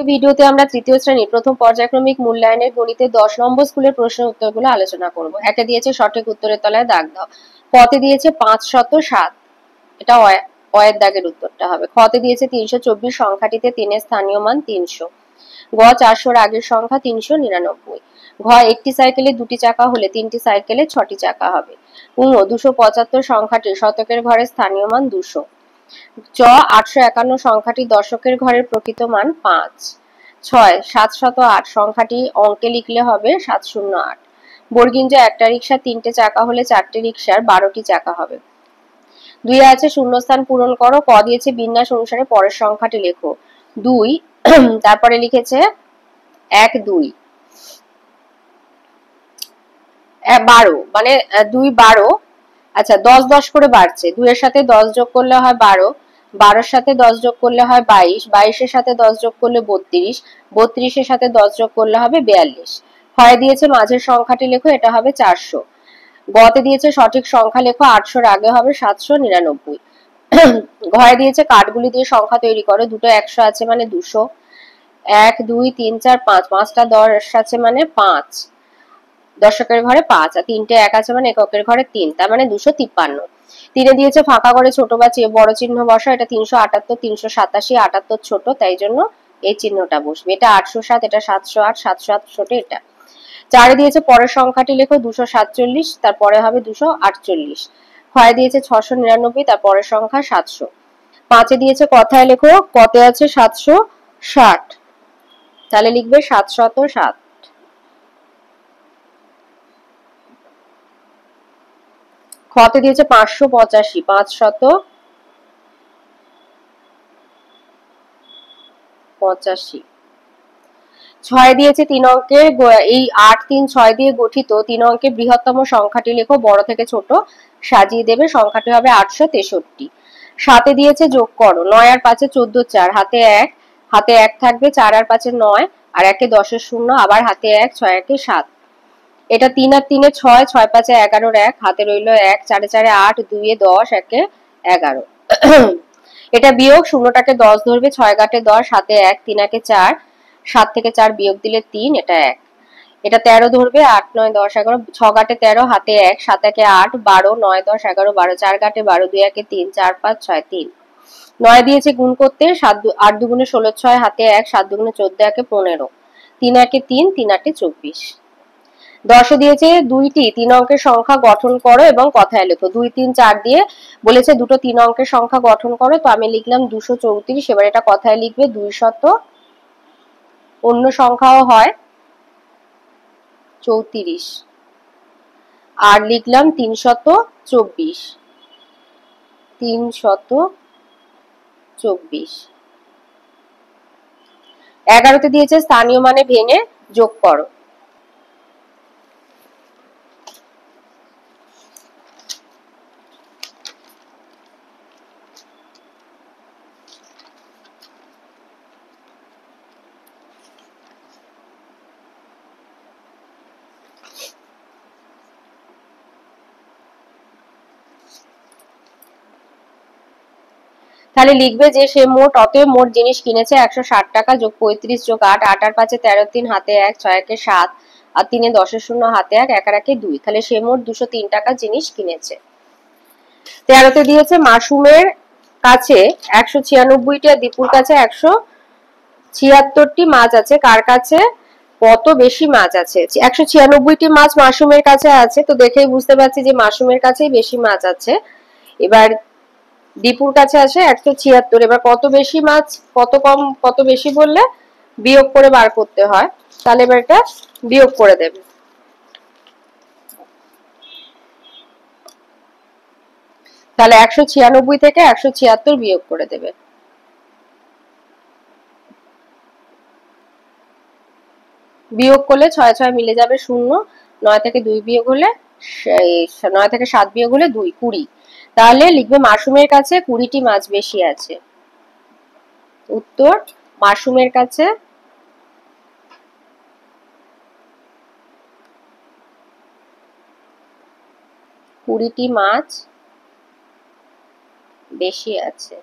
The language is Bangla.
ভিডিওতে আমরা তৃতীয় শ্রেণীর প্রথম পর্যায়ক্রমিক মূল্যায়নের গণিতে 10 নম্বর স্কুলের প্রশ্নের উত্তরগুলো আলোচনা করব। একে দিয়েছে সঠিক উত্তরের তলায় দাগ দাও। কতে দিয়েছে 507, এটা অয়ের দাগের উত্তরটা হবে। খতে দিয়েছে 324 সংখ্যাটিতে 3 এর স্থানীয় মান 300। গ 400 এর আগের সংখ্যা 399। ঘ একটি সাইকেলে দুটি চাকা হলে 3টি সাইকেলে 6টি চাকা হবে। ঙ 275 সংখ্যাটির শতকের ঘরে স্থানীয় মান 200। চ 851 সংখ্যাটি দশকের ঘরের প্রকৃত মান 5। 6 708 সংখ্যাটি অঙ্কে লিখলে হবে 708। বর্গিঞ্জ একটা রিক্সা 3টে চাকা হলে 4টে রিক্সার 12টি চাকা হবে। 2 আছে শূন্যস্থান পূরণ করো। ক দিয়েছে বিন্যাস অনুসারে পরের সংখ্যাটি লেখো। 2 তারপরে লিখেছে 1 2 12, মানে 2 12। আচ্ছা 10 10 করে বাড়ছে। 2 এর সাথে 10 যোগ করলে হয় 12, 12 এর সাথে 10 যোগ করলে হয় 22, 22 এর সাথে 10 যোগ করলে 32, 32 এর সাথে 10 যোগ করলে হবে 42। হয় দিয়েছে মাঝের সংখ্যাটি লেখো, এটা হবে 400। গতে দিয়েছে সঠিক সংখ্যা লেখো, 800 এর আগে হবে 799। ঘরে দিয়েছে কার্ডগুলি দিয়ে সংখ্যা তৈরি করো। দুটো 100 আছে মানে 200। 1 2 3 4 5, পাঁচটা 10 আছে মানে 5, দশকের ঘরে 5, আর 3টে 1 আছে মানে এককের ঘরে 3, তার মানে 253। 3 দিয়েছে ফাঁকা করে ছোট বা চেয়ে বড় চিহ্ন বসা। এটা 378, 387, 78 ছোট, তাই জন্য এই চিহ্নটা বসবে। এটা 807, এটা 708, 707 ছোট এটা। 4 দিয়েছে পরের সংখ্যাটি লেখো, 247, তারপরে হবে 248। 6 দিয়েছে 699, তার পরের সংখ্যা 700। 5 দিয়েছে কথায় লেখো, কতে আছে 760, তাহলে লিখবে 707। খতে দিয়েছে 585, 585। 6 দিয়েছে 3 অঙ্কের, এই 8 3 6 দিয়ে গঠিত 3 অঙ্কের বৃহত্তম সংখ্যাটি লেখো, বড় থেকে ছোট সাজিয়ে দেবে। সংখ্যাটি হবে 863। 7 দিয়েছে যোগ করো। 9 আর 5 14 4, হাতে 1, হাতে 1 থাকবে। 4 আর 5 9, আর 1 10 0, আবার হাতে 1, 6 1 7। এটা 3 আর 3 6, 6 5 11 1, হাতে রইল 1, 4 4 8, 2 10, 1 11। এটা বিয়োগ, শূন্যটাকে 10 ধরবে, 6 গাটে 10, হাতে 1, 3 1 4, 7 থেকে 4 বিয়োগ দিলে 3, এটা 1। এটা 13 ধরবে, 8 9 10 11, 6 গাটে 13, হাতে 1, 7 1 8, 12, 9 10 11 12, 4 গাটে 12, 2 1 3, 4 5 6 3। 9 দিয়েছে গুণ করতে, 8 দুগুণে 16 6, হাতে 1, 7 দুগুণে 14 1 15, 3 1 3, 3 8 24। 10 দিয়েছে 2টি 3 অঙ্কের সংখ্যা গঠন করো এবং কথায় লেখো। 2 3 4 দিয়ে বলেছে দুটো 3 অঙ্কের সংখ্যা গঠন করো, তো আমি লিখলাম 234। এবার এটা কথায় লিখবে 200, অন্য সংখ্যাও হয় 34, আর লিখলাম 324, 324। 11তে দিয়েছে স্থানীয় মানে ভেঙে যোগ করো। তাহলে লিখবে যে সে অতএব মোট জিনিস কিনেছে 160 টাকা, যোগ 35 যোগ 8, 8 আর 5 13, 3 হাতে 1, 6 1 7, আর 3 10 0, হাতে 1, 1 আর 1 2, তাহলে সে মোট 203 টাকা জিনিস কিনেছে। 13তে দিয়েছে মাসুমের কাছে 196টি আর দীপুর কাছে 176টি মাছ আছে, কার কাছে কত বেশি মাছ আছে? 196টি মাছ মাসুমের কাছে আছে, তো দেখেই বুঝতে পারছি যে মাসুমের কাছেই বেশি মাছ আছে। এবার দীপুর কাছে আছে 176, এবার কত বেশি মাছ কত কম কত বেশি বললে বিয়োগ করে বার করতে হয়, তাহলে এবার এটা বিয়োগ করে দেবে। তাহলে 196 থেকে 176 বিয়োগ করে দেবে। বিয়োগ করলে 6 6 মিলে যাবে 0, 9 থেকে 2 বিয়োগ হলে 9 থেকে 7 বিয়োগ হলে 2, 20। তাহলে লিখবে মাসুমের কাছে 20টি মাছ বেশি আছে। উত্তর, মাসুমের কাছে 20টি মাছ বেশি আছে।